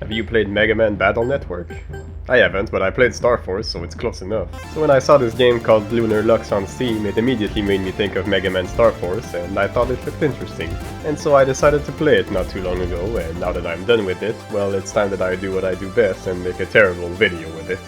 Have you played Mega Man Battle Network? I haven't, but I played Star Force, so it's close enough. So when I saw this game called LunarLux on Steam, it immediately made me think of Mega Man Star Force, and I thought it looked interesting. And so I decided to play it not too long ago, and now that I'm done with it, well, it's time that I do what I do best and make a terrible video with it.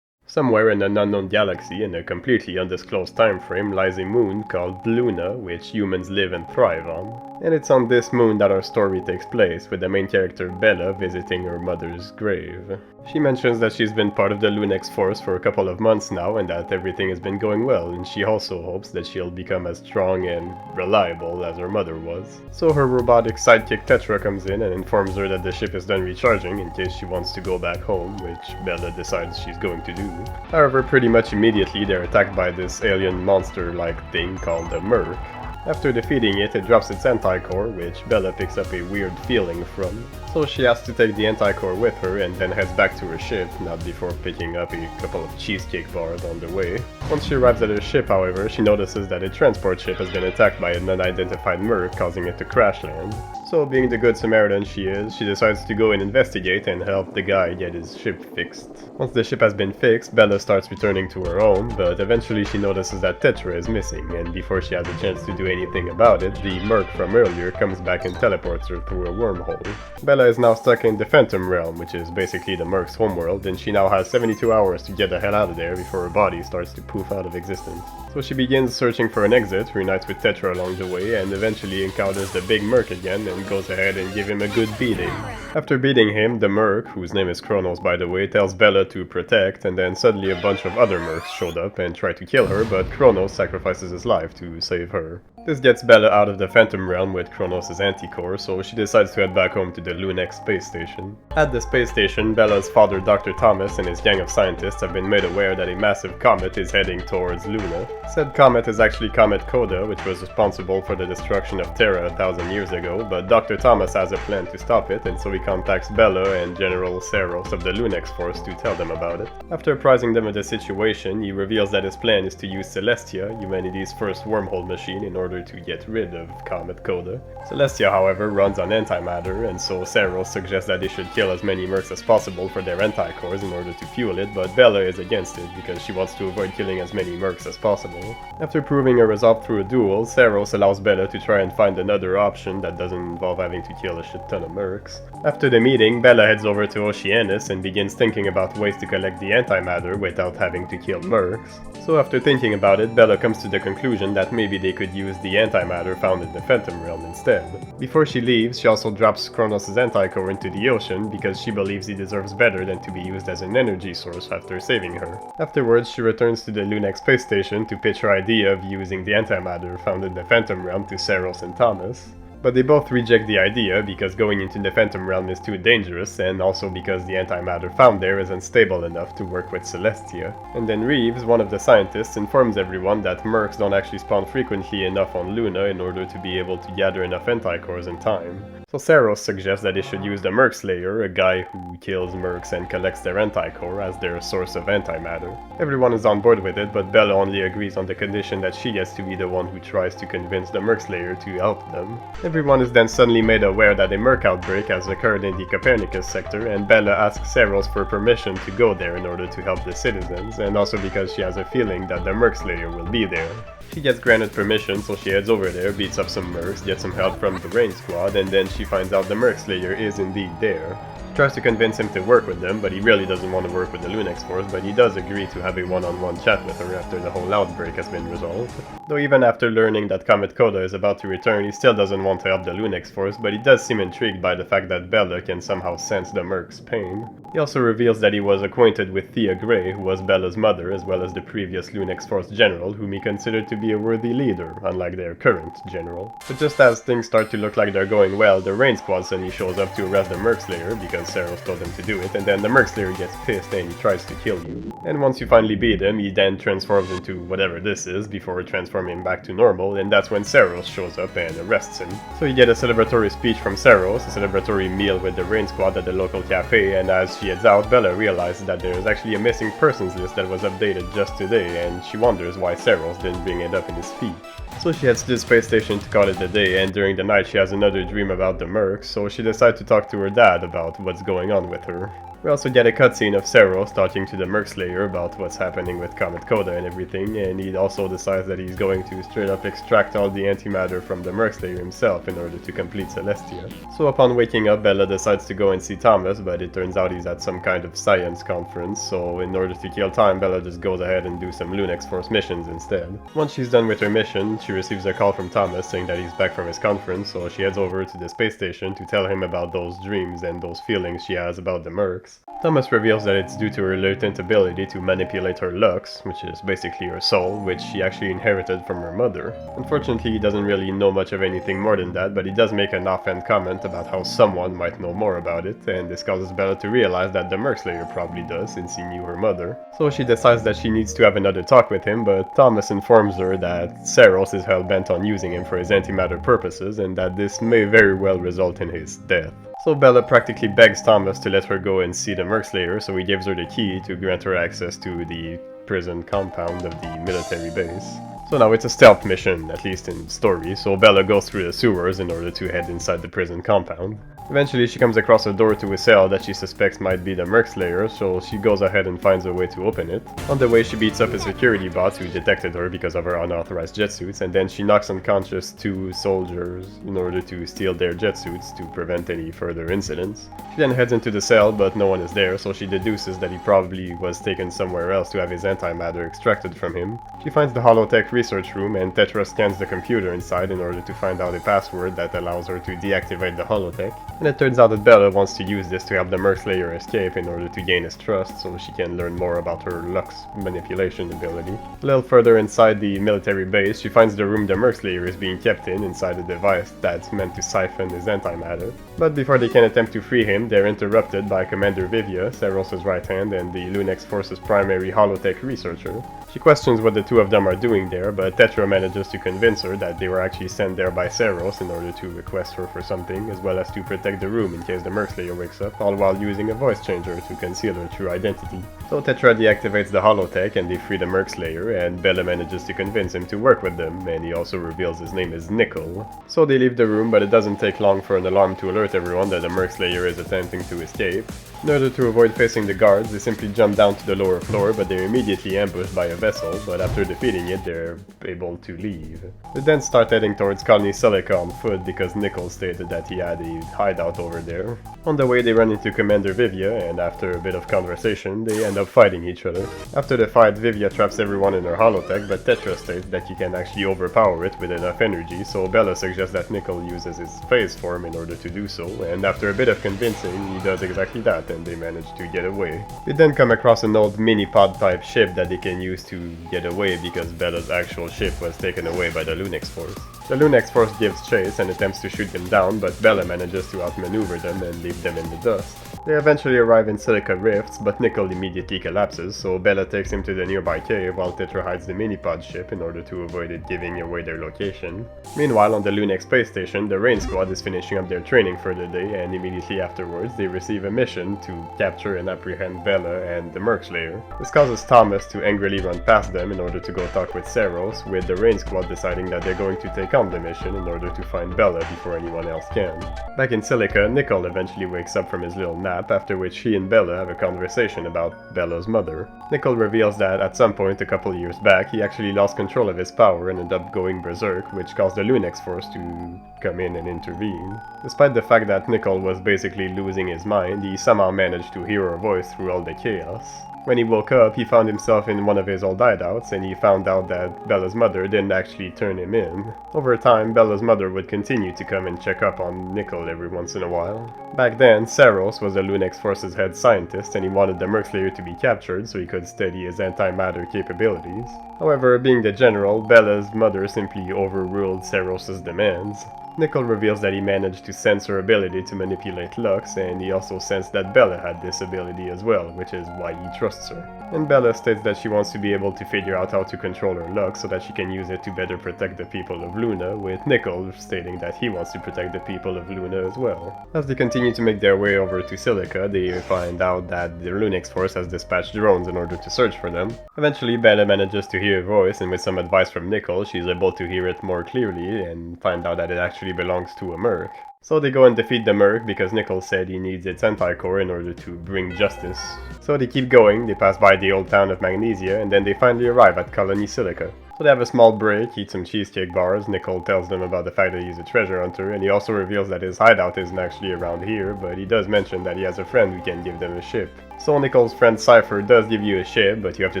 Somewhere in an unknown galaxy, in a completely undisclosed time frame, lies a moon called Luna, which humans live and thrive on. And it's on this moon that our story takes place, with the main character Bella visiting her mother's grave. She mentions that she's been part of the Lunex force for a couple of months now, and that everything has been going well, and she also hopes that she'll become as strong and reliable as her mother was. So her robotic sidekick Tetra comes in and informs her that the ship is done recharging in case she wants to go back home, which Bella decides she's going to do. However, pretty much immediately they're attacked by this alien monster-like thing called a Merc. After defeating it, it drops its anti-core, which Bella picks up a weird feeling from. So she has to take the anti-core with her and then heads back to her ship, not before picking up a couple of cheesecake bars on the way. Once she arrives at her ship, however, she notices that a transport ship has been attacked by an unidentified Merc, causing it to crash land. So, being the good Samaritan she is, she decides to go and investigate and help the guy get his ship fixed. Once the ship has been fixed, Bella starts returning to her home, but eventually she notices that Tetra is missing, and before she has a chance to do anything about it, the Merc from earlier comes back and teleports her through a wormhole. Bella is now stuck in the Phantom Realm, which is basically the Merc's homeworld, and she now has 72 hours to get the hell out of there before her body starts to poof out of existence. So she begins searching for an exit, reunites with Tetra along the way, and eventually encounters the big Merc again and goes ahead and gives him a good beating. After beating him, the Merc, whose name is Kronos by the way, tells Bella to protect, and then suddenly a bunch of other Mercs showed up and try to kill her, but Kronos sacrifices his life to save her. This gets Bella out of the Phantom Realm with Kronos' anti-core, so she decides to head back home to the Lunex space station. At the space station, Bella's father Dr. Thomas and his gang of scientists have been made aware that a massive comet is heading towards Luna. Said comet is actually Comet Coda, which was responsible for the destruction of Terra 1,000 years ago, but Dr. Thomas has a plan to stop it, and so he contacts Bella and General Saros of the Lunex force to tell them about it. After apprising them of the situation, he reveals that his plan is to use Celestia, humanity's first wormhole machine, in order to get rid of Comet Coda. Celestia, however, runs on antimatter, and so Saros suggests that they should kill as many Mercs as possible for their anti-cores in order to fuel it, but Bella is against it because she wants to avoid killing as many Mercs as possible. After proving her resolve through a duel, Saros allows Bella to try and find another option that doesn't involve having to kill a shit ton of Mercs. After the meeting, Bella heads over to Oceanus and begins thinking about ways to collect the antimatter without having to kill Mercs. So after thinking about it, Bella comes to the conclusion that maybe they could use the antimatter found in the Phantom Realm instead. Before she leaves, she also drops Kronos' anti-core into the ocean because she believes he deserves better than to be used as an energy source after saving her. Afterwards, she returns to the Lunex space station to pitch her idea of using the antimatter found in the Phantom Realm to Saros and Thomas. But they both reject the idea because going into the Phantom Realm is too dangerous, and also because the antimatter found there is unstable enough to work with Celestia. And then Reeves, one of the scientists, informs everyone that Mercs don't actually spawn frequently enough on Luna in order to be able to gather enough anti-cores in time. So Saros suggests that they should use the Merc Slayer, a guy who kills Mercs and collects their anti-core, as their source of antimatter. Everyone is on board with it, but Bella only agrees on the condition that she gets to be the one who tries to convince the Merc Slayer to help them. Everyone is then suddenly made aware that a Merc outbreak has occurred in the Copernicus sector, and Bella asks Saros for permission to go there in order to help the citizens, and also because she has a feeling that the Merc Slayer will be there. She gets granted permission, so she heads over there, beats up some Mercs, gets some help from the Rain Squad, and then she finds out the Merc Slayer is indeed there. She tries to convince him to work with them, but he really doesn't want to work with the Lunex force, but he does agree to have a one-on-one chat with her after the whole outbreak has been resolved. Though even after learning that Comet Coda is about to return, he still doesn't want to help the Lunex force, but he does seem intrigued by the fact that Bella can somehow sense the Merc's pain. He also reveals that he was acquainted with Thea Gray, who was Bella's mother, as well as the previous Lunex force general, whom he considered to be a worthy leader, unlike their current general. But just as things start to look like they're going well, the Rain Squad suddenly shows up to arrest the Merc Slayer, because because Saros told him to do it, and then the Merc Slayer gets pissed and he tries to kill you. And once you finally beat him, he then transforms into whatever this is before transforming back to normal, and that's when Saros shows up and arrests him. So you get a celebratory speech from Saros, a celebratory meal with the Rain Squad at the local cafe, and as she heads out, Bella realizes that there's actually a missing persons list that was updated just today, and she wonders why Saros didn't bring it up in his speech. So she heads to the space station to call it a day, and during the night she has another dream about the Mercs, so she decides to talk to her dad about what's going on with her. We also get a cutscene of Saros talking to the Merc Slayer about what's happening with Comet Coda and everything, and he also decides that he's going to straight up extract all the antimatter from the Merc Slayer himself in order to complete Celestia. So upon waking up, Bella decides to go and see Thomas, but it turns out he's at some kind of science conference, so in order to kill time, Bella just goes ahead and do some Lunex Force missions instead. Once she's done with her mission, she receives a call from Thomas saying that he's back from his conference, so she heads over to the space station to tell him about those dreams and those feelings she has about the Mercs. Thomas reveals that it's due to her latent ability to manipulate her lux, which is basically her soul, which she actually inherited from her mother. Unfortunately, he doesn't really know much of anything more than that, but he does make an offhand comment about how someone might know more about it, and this causes Bella to realize that the Merc Slayer probably does, since he knew her mother. So she decides that she needs to have another talk with him, but Thomas informs her that Saros is hell-bent on using him for his antimatter purposes, and that this may very well result in his death. So Bella practically begs Thomas to let her go and see the Merc Slayer, so he gives her the key to grant her access to the prison compound of the military base. So now it's a stealth mission, at least in story, so Bella goes through the sewers in order to head inside the prison compound. Eventually she comes across a door to a cell that she suspects might be the Merc Slayer, so she goes ahead and finds a way to open it. On the way she beats up a security bot who detected her because of her unauthorized jetsuits, and then she knocks unconscious 2 soldiers in order to steal their jetsuits to prevent any further incidents. She then heads into the cell, but no one is there, so she deduces that he probably was taken somewhere else to have his antimatter extracted from him. She finds the holotech research room, and Tetra scans the computer inside in order to find out a password that allows her to deactivate the holotech. And it turns out that Bella wants to use this to help the Merc Slayer escape in order to gain his trust, so she can learn more about her Lux manipulation ability. A little further inside the military base, she finds the room the Merc Slayer is being kept in inside a device that's meant to siphon his antimatter. But before they can attempt to free him, they're interrupted by Commander Vivia, Saros' right hand and the Lunex Force's primary holotech researcher. She questions what the two of them are doing there, but Tetra manages to convince her that they were actually sent there by Saros in order to request her for something, as well as to protect the room in case the Merc Slayer wakes up, all while using a voice changer to conceal her true identity. So Tetra deactivates the holotech and they free the Merc Slayer, and Bella manages to convince him to work with them, and he also reveals his name is Nickel. So they leave the room, but it doesn't take long for an alarm to alert everyone that the Merc Slayer is attempting to escape. In order to avoid facing the guards, they simply jump down to the lower floor, but they're immediately ambushed by a vessel, but after defeating it, they're able to leave. They then start heading towards Colony Celica on foot because Nickel stated that he had a hideout over there. On the way, they run into Commander Vivia, and after a bit of conversation, they end up fighting each other. After the fight, Vivia traps everyone in her holotech, but Tetra states that you can actually overpower it with enough energy, so Bella suggests that Nickel uses his phase form in order to do so, and after a bit of convincing, he does exactly that, and they manage to get away. They then come across an old mini-pod type ship that they can use to get away because Bella's actual ship was taken away by the Lunex Force. The Lunex Force gives chase and attempts to shoot them down, but Bella manages to outmaneuver them and leave them in the dust. They eventually arrive in Silica Rifts, but Nickel immediately collapses, so Bella takes him to the nearby cave while Tetra hides the mini-pod ship in order to avoid it giving away their location. Meanwhile, on the Lunex space station, the Rain Squad is finishing up their training for the day, and immediately afterwards they receive a mission to capture and apprehend Bella and the Merc Slayer. This causes Thomas to angrily run past them in order to go talk with Saros, with the Rain Squad deciding that they're going to take on the mission in order to find Bella before anyone else can. Back in Silica, Nickel eventually wakes up from his little nap, after which he and Bella have a conversation about Bella's mother. Nickel reveals that at some point a couple years back he actually lost control of his power and ended up going berserk, which caused the Lunex Force to come in and intervene. Despite the fact that Nickel was basically losing his mind, he somehow managed to hear her voice through all the chaos. When he woke up, he found himself in one of his old hideouts, and he found out that Bella's mother didn't actually turn him in. Over time, Bella's mother would continue to come and check up on Nickel every once in a while. Back then, Saros was the Lunex Force's head scientist, and he wanted the Merc Slayer to be captured so he could study his antimatter capabilities. However, being the general, Bella's mother simply overruled Saros' demands. Nickel reveals that he managed to sense her ability to manipulate Lux, and he also sensed that Bella had this ability as well, which is why he trusts her. And Bella states that she wants to be able to figure out how to control her Lux so that she can use it to better protect the people of Luna, with Nickel stating that he wants to protect the people of Luna as well. As they continue to make their way over to Silica, they find out that the Lunix force has dispatched drones in order to search for them. Eventually, Bella manages to hear a voice, and with some advice from Nickel, she's able to hear it more clearly and find out that it actually belongs to a Merc. So they go and defeat the Merc because Nickel said he needs its anti-core in order to bring justice. So they keep going, they pass by the old town of Magnesia, and then they finally arrive at Colony Silica. So they have a small break, eat some cheesecake bars. Nickel tells them about the fact that he's a treasure hunter, and he also reveals that his hideout isn't actually around here, but he does mention that he has a friend who can give them a ship. So Nickel's friend Cypher does give you a ship, but you have to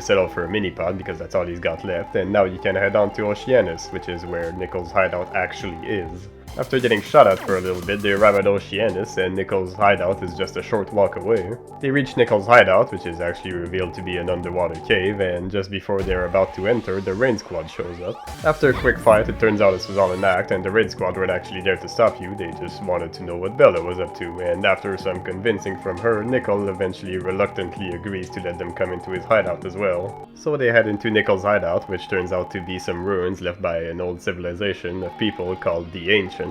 settle for a mini-pod because that's all he's got left, and now you can head on to Oceanus, which is where Nickel's hideout actually is. After getting shot at for a little bit, they arrive at Oceanus, and Nickel's hideout is just a short walk away. They reach Nickel's hideout, which is actually revealed to be an underwater cave, and just before they're about to enter, the raid squad shows up. After a quick fight, it turns out this was all an act, and the raid squad weren't actually there to stop you, they just wanted to know what Bella was up to, and after some convincing from her, Nickel eventually reluctantly agrees to let them come into his hideout as well. So they head into Nickel's hideout, which turns out to be some ruins left by an old civilization of people called the Ancients.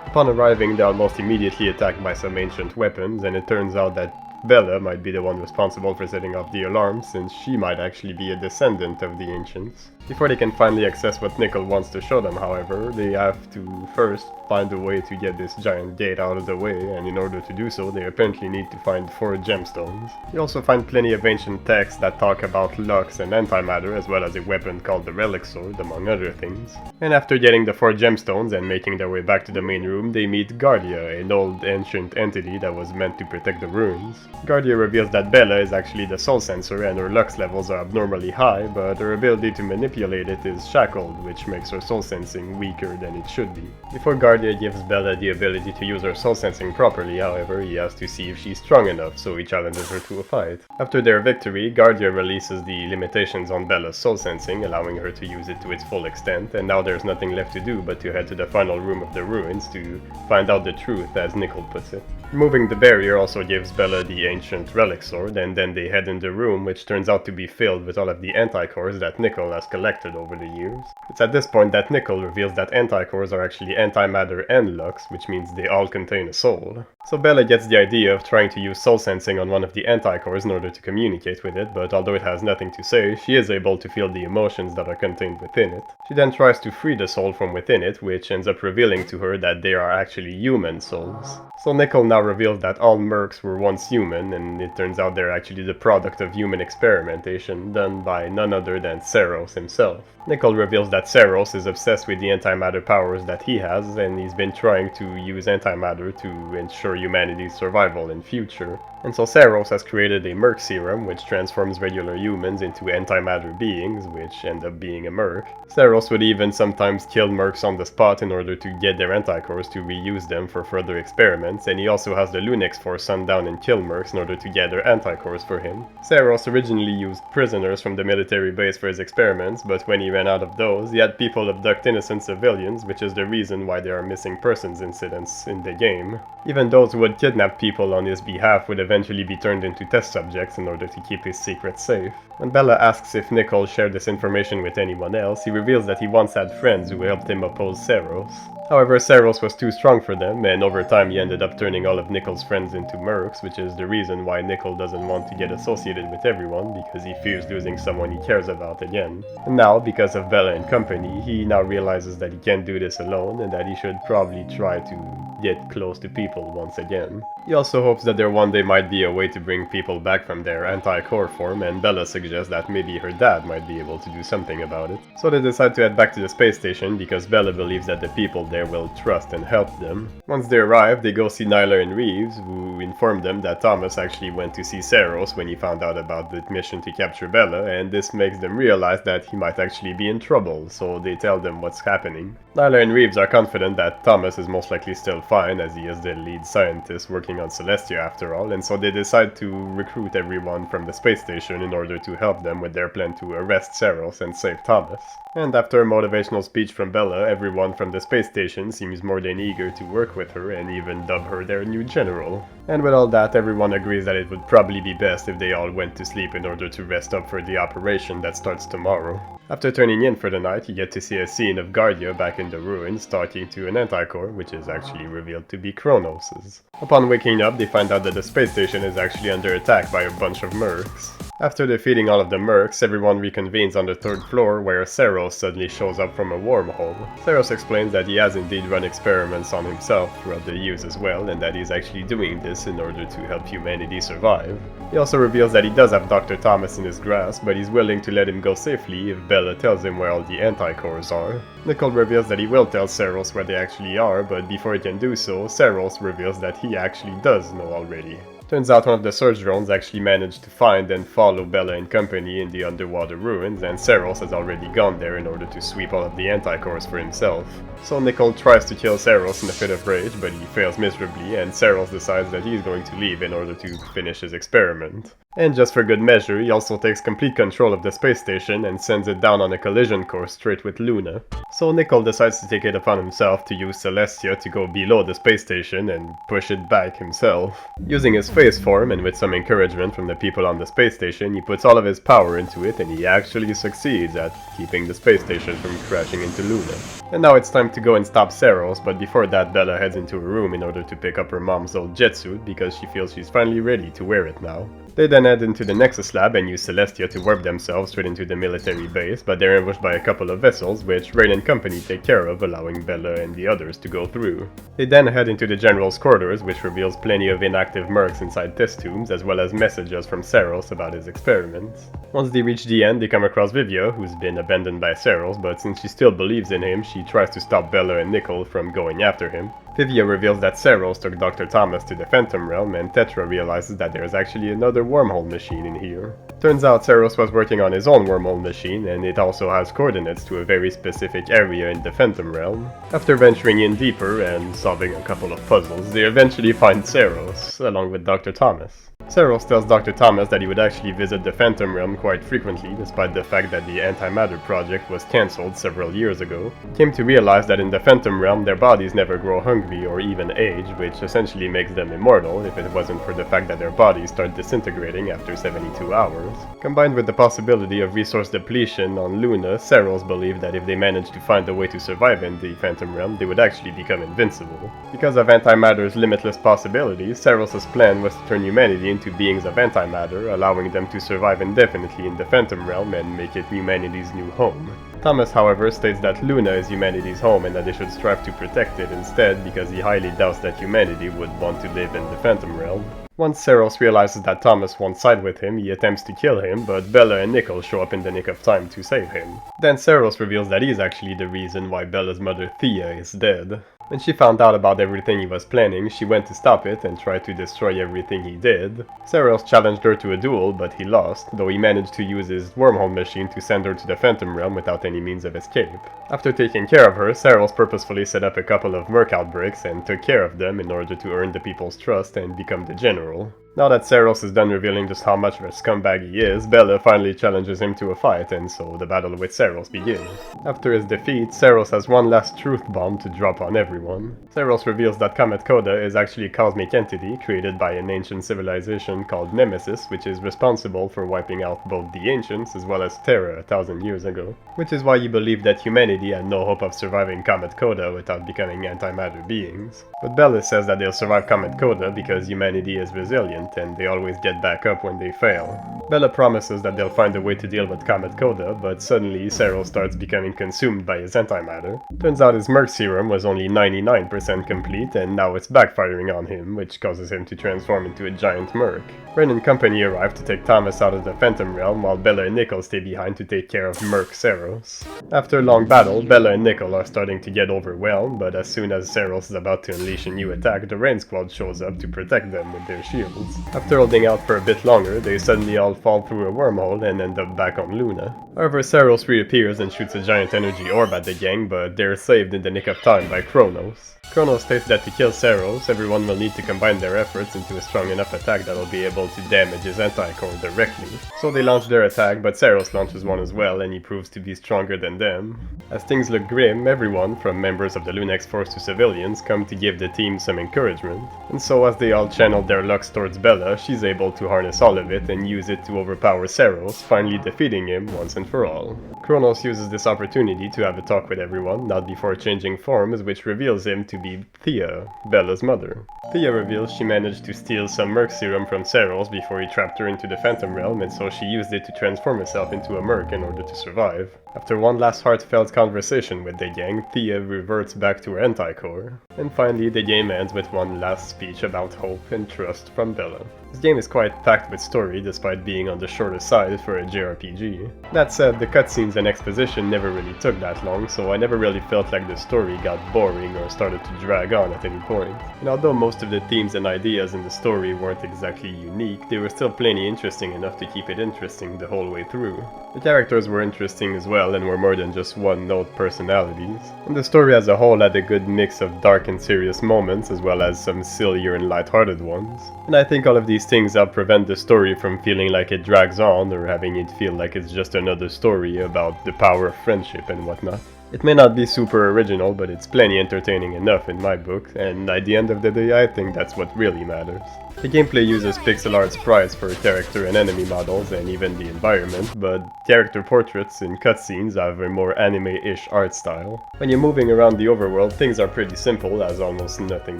Upon arriving, they are almost immediately attacked by some ancient weapons, and it turns out that Bella might be the one responsible for setting off the alarm, since she might actually be a descendant of the Ancients. Before they can finally access what Nickel wants to show them, however, they have to first find a way to get this giant gate out of the way, and in order to do so, they apparently need to find 4 gemstones. You also find plenty of ancient texts that talk about Lux and antimatter, as well as a weapon called the Relic Sword, among other things. And after getting the 4 gemstones and making their way back to the main room, they meet Guardia, an old ancient entity that was meant to protect the ruins. Guardia reveals that Bella is actually the soul sensor and her Lux levels are abnormally high, but her ability to manipulate it is shackled, which makes her soul sensing weaker than it should be. Before Guardia gives Bella the ability to use her soul sensing properly, however, he has to see if she's strong enough, so he challenges her to a fight. After their victory, Guardia releases the limitations on Bella's soul sensing, allowing her to use it to its full extent, and now there's nothing left to do but to head to the final room of the ruins to find out the truth, as Nickel puts it. Removing the barrier also gives Bella the ancient relic sword, and then they head in the room, which turns out to be filled with all of the anti-cores that Nickel has collected over the years. It's at this point that Nickel reveals that anti-cores are actually antimatter and Lux, which means they all contain a soul. So Bella gets the idea of trying to use soul sensing on one of the anti-cores in order to communicate with it, but although it has nothing to say, she is able to feel the emotions that are contained within it. She then tries to free the soul from within it, which ends up revealing to her that they are actually human souls. So Nickel now reveals that all mercs were once human, and it turns out they're actually the product of human experimentation done by none other than Saros himself. Nickel reveals that Saros is obsessed with the antimatter powers that he has, and he's been trying to use antimatter to ensure humanity's survival in future. And so Saros has created a merc serum, which transforms regular humans into antimatter beings, which end up being a merc. Saros would even sometimes kill mercs on the spot in order to get their anticores to reuse them for further experiments, and he also has the Lunix force hunt down and kill mercs in order to gather anticores for him. Saros originally used prisoners from the military base for his experiments, but when he ran out of those, he had people abduct innocent civilians, which is the reason why there are missing persons incidents in the game. Even those who would kidnap people on his behalf would eventually be turned into test subjects in order to keep his secret safe. When Bella asks if Nickel shared this information with anyone else, he reveals that he once had friends who helped him oppose Saros. However, Saros was too strong for them, and over time he ended up turning all of Nickel's friends into mercs, which is the reason why Nickel doesn't want to get associated with everyone, because he fears losing someone he cares about again. And now, because of Bella and company, he now realizes that he can't do this alone, and that he should probably try to get close to people once again. He also hopes that there one day might be a way to bring people back from their anti-core form, and Bella suggests that maybe her dad might be able to do something about it. So they decide to head back to the space station, because Bella believes that the people there will trust and help them. Once they arrive, they go see Nyla and Reeves, who inform them that Thomas actually went to see Saros when he found out about the mission to capture Bella, and this makes them realize that he might actually be in trouble, so they tell them what's happening. Nyla and Reeves are confident that Thomas is most likely still fine, as he is the lead scientist working on Celestia after all, and so they decide to recruit everyone from the space station in order to help them with their plan to arrest Saros and save Thomas. And after a motivational speech from Bella, everyone from the space station seems more than eager to work with her and even dub her their new general. And with all that, everyone agrees that it would probably be best if they all went to sleep in order to rest up for the operation that starts tomorrow. After turning in for the night, you get to see a scene of Guardia back in the ruins talking to an anticore, which is actually revealed to be Kronos's. Upon waking up, they find out that the space station is actually under attack by a bunch of mercs. After defeating all of the mercs, everyone reconvenes on the third floor, where Saros suddenly shows up from a wormhole. Saros explains that he has indeed run experiments on himself throughout the years as well, and that he's actually doing this in order to help humanity survive. He also reveals that he does have Dr. Thomas in his grasp, but he's willing to let him go safely if Bella tells him where all the anticores are. Nicole reveals that he will tell Saros where they actually are, but before he can do so, Saros reveals that he actually does know already. Turns out one of the search drones actually managed to find and follow Bella and company in the underwater ruins, and Saros has already gone there in order to sweep all of the anticores for himself. So Nicole tries to kill Saros in a fit of rage, but he fails miserably, and Saros decides that he's going to leave in order to finish his experiment. And just for good measure, he also takes complete control of the space station and sends it down on a collision course straight with Luna. So Nicole decides to take it upon himself to use Celestia to go below the space station and push it back himself. Using his phase form and with some encouragement from the people on the space station, he puts all of his power into it, and he actually succeeds at keeping the space station from crashing into Luna. And now it's time to go and stop Saros, but before that Bella heads into her room in order to pick up her mom's old jet suit because she feels she's finally ready to wear it now. They then head into the Nexus lab and use Celestia to warp themselves straight into the military base, but they're ambushed by a couple of vessels, which Rain and company take care of, allowing Bella and the others to go through. They then head into the General's quarters, which reveals plenty of inactive mercs inside test tubes, as well as messages from Saros about his experiments. Once they reach the end, they come across Vivia, who's been abandoned by Saros, but since she still believes in him, she tries to stop Bella and Nicole from going after him. Vivia reveals that Saros took Dr. Thomas to the Phantom Realm, and Tetra realizes that there's actually another wormhole machine in here. Turns out Saros was working on his own wormhole machine, and it also has coordinates to a very specific area in the Phantom Realm. After venturing in deeper and solving a couple of puzzles, they eventually find Saros, along with Dr. Thomas. Saros tells Dr. Thomas that he would actually visit the Phantom Realm quite frequently, despite the fact that the Antimatter project was cancelled several years ago. He came to realize that in the Phantom Realm their bodies never grow hungry or even age, which essentially makes them immortal if it wasn't for the fact that their bodies start disintegrating after 72 hours. Combined with the possibility of resource depletion on Luna, Saros believed that if they managed to find a way to survive in the Phantom Realm, they would actually become invincible. Because of Antimatter's limitless possibilities, Saros' plan was to turn humanity into beings of antimatter, allowing them to survive indefinitely in the Phantom Realm and make it humanity's new home. Thomas, however, states that Luna is humanity's home and that they should strive to protect it instead, because he highly doubts that humanity would want to live in the Phantom Realm. Once Saros realizes that Thomas won't side with him, he attempts to kill him, but Bella and Nicole show up in the nick of time to save him. Then Saros reveals that he's actually the reason why Bella's mother Thea is dead. When she found out about everything he was planning, she went to stop it and tried to destroy everything he did. Saros challenged her to a duel, but he lost, though he managed to use his wormhole machine to send her to the Phantom Realm without any means of escape. After taking care of her, Saros purposefully set up a couple of merc outbreaks and took care of them in order to earn the people's trust and become the general. Now that Saros is done revealing just how much of a scumbag he is, Bella finally challenges him to a fight, and so the battle with Saros begins. After his defeat, Saros has one last truth bomb to drop on everyone. Saros reveals that Comet Coda is actually a cosmic entity created by an ancient civilization called Nemesis, which is responsible for wiping out both the Ancients as well as Terra 1,000 years ago. Which is why he believed that humanity had no hope of surviving Comet Coda without becoming antimatter beings. But Bella says that they'll survive Comet Coda because humanity is resilient and they always get back up when they fail. Bella promises that they'll find a way to deal with Comet Coda, but suddenly Saros starts becoming consumed by his antimatter. Turns out his merc serum was only 99% complete, and now it's backfiring on him, which causes him to transform into a giant merc. Ren and company arrive to take Thomas out of the Phantom Realm, while Bella and Nicole stay behind to take care of Merc Saros. After a long battle, Bella and Nicole are starting to get overwhelmed, but as soon as Saros is about to unleash a new attack, the Rain Squad shows up to protect them with their shields. After holding out for a bit longer, they suddenly all fall through a wormhole and end up back on Luna. However, Saros reappears and shoots a giant energy orb at the gang, but they're saved in the nick of time by Kronos. Chronos states that to kill Ceros, everyone will need to combine their efforts into a strong enough attack that will be able to damage his anti-core directly. So they launch their attack, but Ceros launches one as well, and he proves to be stronger than them. As things look grim, everyone, from members of the Lunex force to civilians, come to give the team some encouragement. And so as they all channel their lux towards Bella, she's able to harness all of it and use it to overpower Ceros, finally defeating him once and for all. Chronos uses this opportunity to have a talk with everyone, not before changing forms, which reveals him to be Thea, Bella's mother. Thea reveals she managed to steal some merc serum from Ceros before he trapped her into the Phantom Realm, and so she used it to transform herself into a merc in order to survive. After one last heartfelt conversation with the gang, Thea reverts back to her anti-core. And finally, the game ends with one last speech about hope and trust from Bella. This game is quite packed with story, despite being on the shorter side for a JRPG. That said, the cutscenes and exposition never really took that long, so I never really felt like the story got boring or started to drag on at any point. And although most of the themes and ideas in the story weren't exactly unique, they were still plenty interesting enough to keep it interesting the whole way through. The characters were interesting as well and were more than just one-note personalities. And the story as a whole had a good mix of dark and serious moments as well as some sillier and lighthearted ones. And I think all of these things help prevent the story from feeling like it drags on or having it feel like it's just another story about the power of friendship and whatnot. It may not be super original, but it's plenty entertaining enough in my book, and at the end of the day I think that's what really matters. The gameplay uses pixel art sprites for character and enemy models and even the environment, but character portraits in cutscenes have a more anime-ish art style. When you're moving around the overworld, things are pretty simple as almost nothing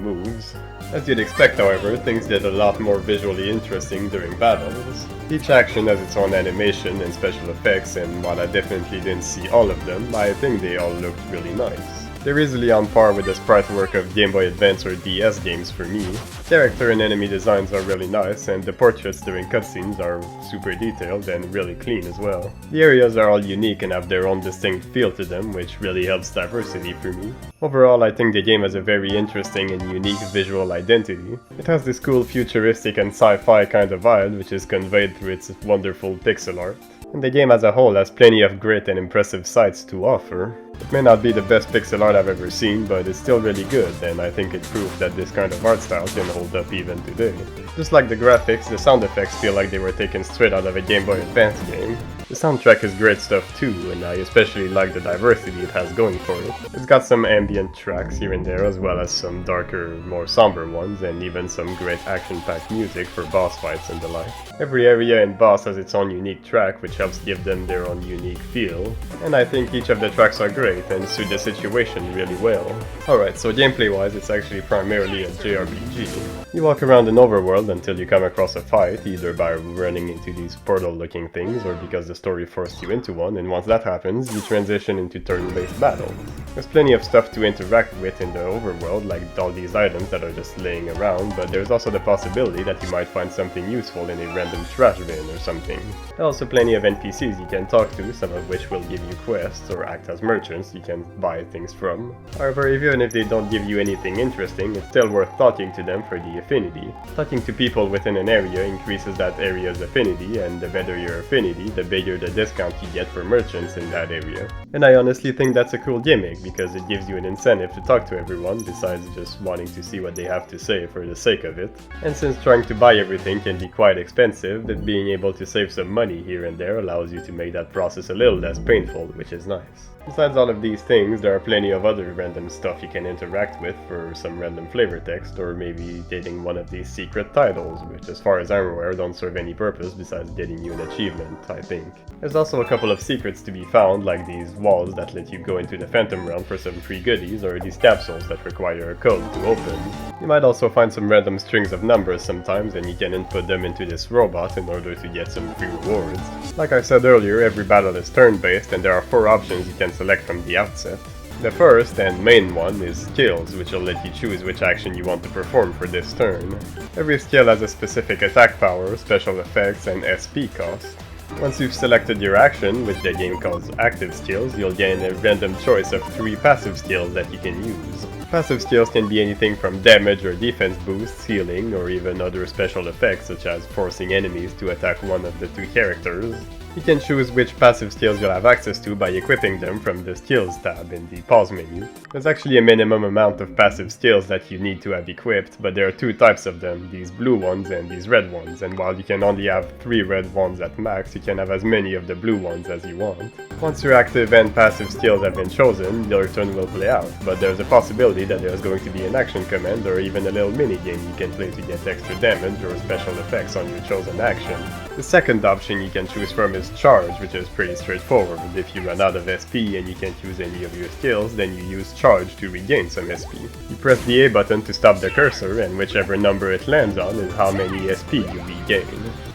moves. As you'd expect, however, things get a lot more visually interesting during battles. Each action has its own animation and special effects, and while I definitely didn't see all of them, I think they all looked really nice. They're easily on par with the sprite work of Game Boy Advance or DS games for me. Character and enemy designs are really nice, and the portraits during cutscenes are super detailed and really clean as well. The areas are all unique and have their own distinct feel to them, which really helps diversity for me. Overall, I think the game has a very interesting and unique visual identity. It has this cool futuristic and sci-fi kind of vibe, which is conveyed through its wonderful pixel art. And the game as a whole has plenty of great and impressive sights to offer. It may not be the best pixel art I've ever seen, but it's still really good, and I think it proves that this kind of art style can hold up even today. Just like the graphics, the sound effects feel like they were taken straight out of a Game Boy Advance game. The soundtrack is great stuff too, and I especially like the diversity it has going for it. It's got some ambient tracks here and there, as well as some darker, more somber ones, and even some great action-packed music for boss fights and the like. Every area and boss has its own unique track, which helps give them their own unique feel, and I think each of the tracks are great and suit the situation really well. Alright, so gameplay-wise, it's actually primarily a JRPG. You walk around an overworld until you come across a fight, either by running into these portal-looking things or because the story forced you into one, and once that happens, you transition into turn-based battles. There's plenty of stuff to interact with in the overworld, like all these items that are just laying around, but there's also the possibility that you might find something useful in a random trash bin or something. There are also plenty of NPCs you can talk to, some of which will give you quests or act as merchants you can buy things from. However, even if they don't give you anything interesting, it's still worth talking to them for the affinity. Talking to people within an area increases that area's affinity, and the better your affinity, the bigger the discount you get for merchants in that area. And I honestly think that's a cool gimmick, because it gives you an incentive to talk to everyone, besides just wanting to see what they have to say for the sake of it. And since trying to buy everything can be quite expensive, that being able to save some money here and there allows you to make that process a little less painful, which is nice. Besides all of these things, there are plenty of other random stuff you can interact with for some random flavor text, or maybe getting one of these secret titles, which as far as I'm aware don't serve any purpose besides getting you an achievement, I think. There's also a couple of secrets to be found, like these walls that let you go into the Phantom Realm for some free goodies, or these capsules that require a code to open. You might also find some random strings of numbers sometimes, and you can input them into this robot in order to get some free rewards. Like I said earlier, every battle is turn-based, and there are 4 options you can select from the outset. The first and main one is skills, which will let you choose which action you want to perform for this turn. Every skill has a specific attack power, special effects, and SP cost. Once you've selected your action, which the game calls active skills, you'll gain a random choice of 3 passive skills that you can use. Passive skills can be anything from damage or defense boosts, healing, or even other special effects such as forcing enemies to attack one of the two characters. You can choose which passive skills you'll have access to by equipping them from the Skills tab in the pause menu. There's actually a minimum amount of passive skills that you need to have equipped, but there are two types of them, these blue ones and these red ones, and while you can only have 3 red ones at max, you can have as many of the blue ones as you want. Once your active and passive skills have been chosen, your turn will play out, but there's a possibility that there's going to be an action command or even a little mini game you can play to get extra damage or special effects on your chosen action. The second option you can choose from is Charge, which is pretty straightforward. If you run out of SP and you can't use any of your skills, then you use Charge to regain some SP. You press the A button to stop the cursor, and whichever number it lands on is how many SP you regain.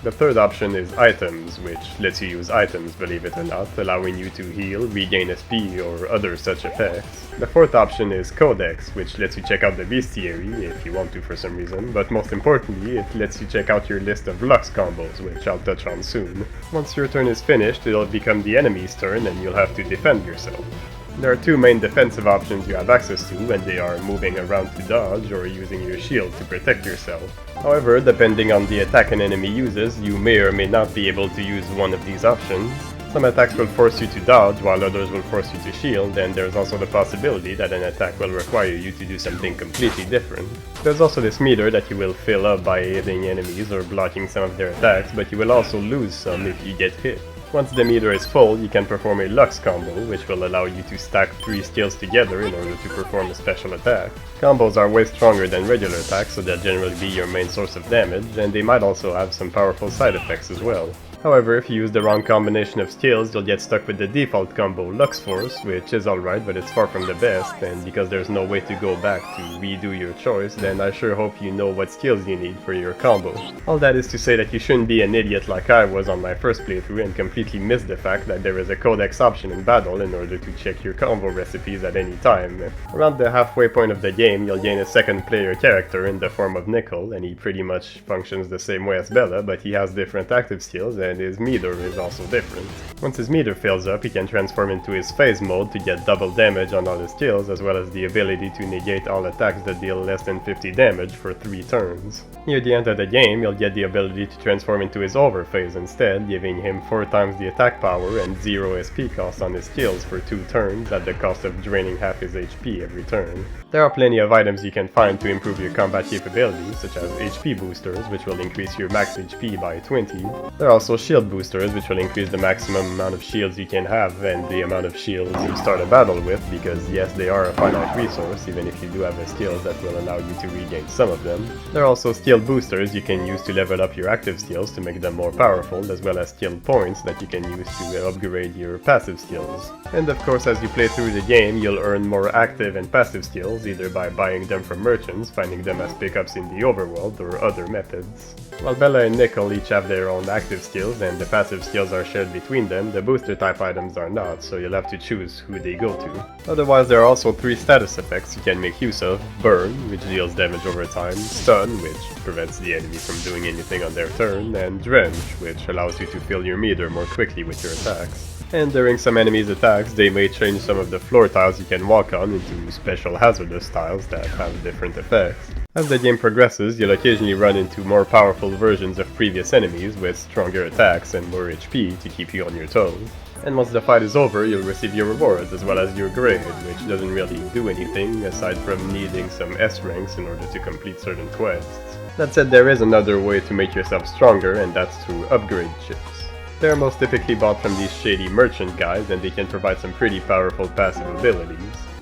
The third option is Items, which lets you use items, believe it or not, allowing you to heal, regain SP, or other such effects. The fourth option is Codex, which lets you check out the bestiary, if you want to for some reason, but most importantly, it lets you check out your list of Lux combos, which I'll touch on soon. Once your turn is finished, it'll become the enemy's turn and you'll have to defend yourself. There are two main defensive options you have access to, and they are moving around to dodge or using your shield to protect yourself. However, depending on the attack an enemy uses, you may or may not be able to use one of these options. Some attacks will force you to dodge, while others will force you to shield, and there's also the possibility that an attack will require you to do something completely different. There's also this meter that you will fill up by hitting enemies or blocking some of their attacks, but you will also lose some if you get hit. Once the meter is full, you can perform a Lux combo, which will allow you to stack 3 skills together in order to perform a special attack. Combos are way stronger than regular attacks, so they'll generally be your main source of damage, and they might also have some powerful side effects as well. However, if you use the wrong combination of skills, you'll get stuck with the default combo Lux Force, which is alright, but it's far from the best, and because there's no way to go back to redo your choice, then I sure hope you know what skills you need for your combo. All that is to say that you shouldn't be an idiot like I was on my first playthrough and completely miss the fact that there is a codex option in battle in order to check your combo recipes at any time. Around the halfway point of the game, you'll gain a second player character in the form of Nickel, and he pretty much functions the same way as Bella, but he has different active skills, and his meter is also different. Once his meter fills up, he can transform into his phase mode to get double damage on all his skills, as well as the ability to negate all attacks that deal less than 50 damage for 3 turns. Near the end of the game, you'll get the ability to transform into his over phase instead, giving him 4 times the attack power and 0 SP cost on his skills for 2 turns at the cost of draining half his HP every turn. There are plenty of items you can find to improve your combat capabilities, such as HP boosters, which will increase your max HP by 20. There are also shield boosters, which will increase the maximum amount of shields you can have and the amount of shields you start a battle with, because yes, they are a finite resource, even if you do have the skills that will allow you to regain some of them. There are also skill boosters you can use to level up your active skills to make them more powerful, as well as skill points that you can use to upgrade your passive skills. And of course, as you play through the game, you'll earn more active and passive skills, either by buying them from merchants, finding them as pickups in the overworld, or other methods. While Bella and Nickel each have their own active skills and the passive skills are shared between them, the booster type items are not, so you'll have to choose who they go to. Otherwise, there are also 3 status effects you can make use of: Burn, which deals damage over time, Stun, which prevents the enemy from doing anything on their turn, and Drench, which allows you to fill your meter more quickly with your attacks. And during some enemies' attacks, they may change some of the floor tiles you can walk on into special hazardous tiles that have different effects. As the game progresses, you'll occasionally run into more powerful versions of previous enemies with stronger attacks and more HP to keep you on your toes. And once the fight is over, you'll receive your rewards as well as your grade, which doesn't really do anything aside from needing some S ranks in order to complete certain quests. That said, there is another way to make yourself stronger, and that's through upgrade chips. They're most typically bought from these shady merchant guys, and they can provide some pretty powerful passive abilities.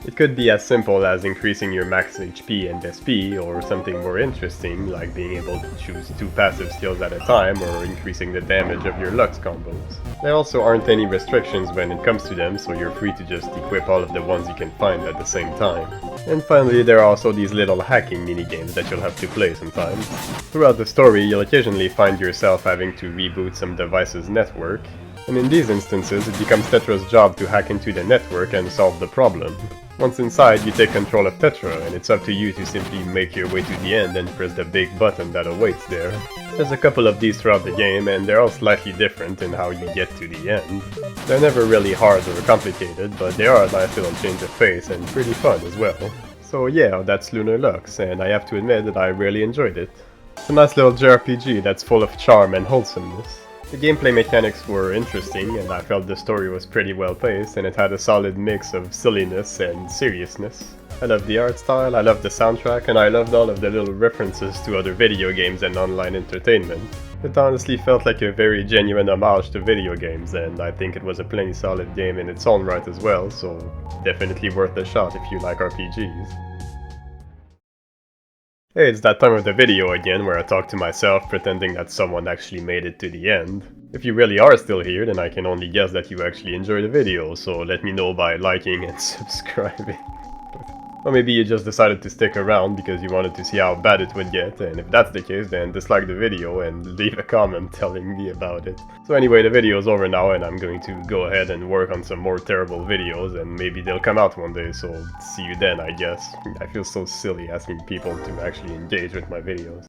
It could be as simple as increasing your max HP and SP, or something more interesting, like being able to choose 2 passive skills at a time, or increasing the damage of your Lux combos. There also aren't any restrictions when it comes to them, so you're free to just equip all of the ones you can find at the same time. And finally, there are also these little hacking minigames that you'll have to play sometimes. Throughout the story, you'll occasionally find yourself having to reboot some device's network, and in these instances, it becomes Tetra's job to hack into the network and solve the problem. Once inside, you take control of Tetra, and it's up to you to simply make your way to the end and press the big button that awaits there. There's a couple of these throughout the game, and they're all slightly different in how you get to the end. They're never really hard or complicated, but they are a nice little change of pace and pretty fun as well. So yeah, that's LunarLux, and I have to admit that I really enjoyed it. It's a nice little JRPG that's full of charm and wholesomeness. The gameplay mechanics were interesting, and I felt the story was pretty well paced, and it had a solid mix of silliness and seriousness. I loved the art style, I loved the soundtrack, and I loved all of the little references to other video games and online entertainment. It honestly felt like a very genuine homage to video games, and I think it was a plenty solid game in its own right as well, so definitely worth a shot if you like RPGs. Hey, it's that time of the video again where I talk to myself pretending that someone actually made it to the end. If you really are still here, then I can only guess that you actually enjoyed the video, so let me know by liking and subscribing. Or maybe you just decided to stick around because you wanted to see how bad it would get, and if that's the case, then dislike the video and leave a comment telling me about it. So anyway, the video is over now, and I'm going to go ahead and work on some more terrible videos, and maybe they'll come out one day, so see you then, I guess. I feel so silly asking people to actually engage with my videos.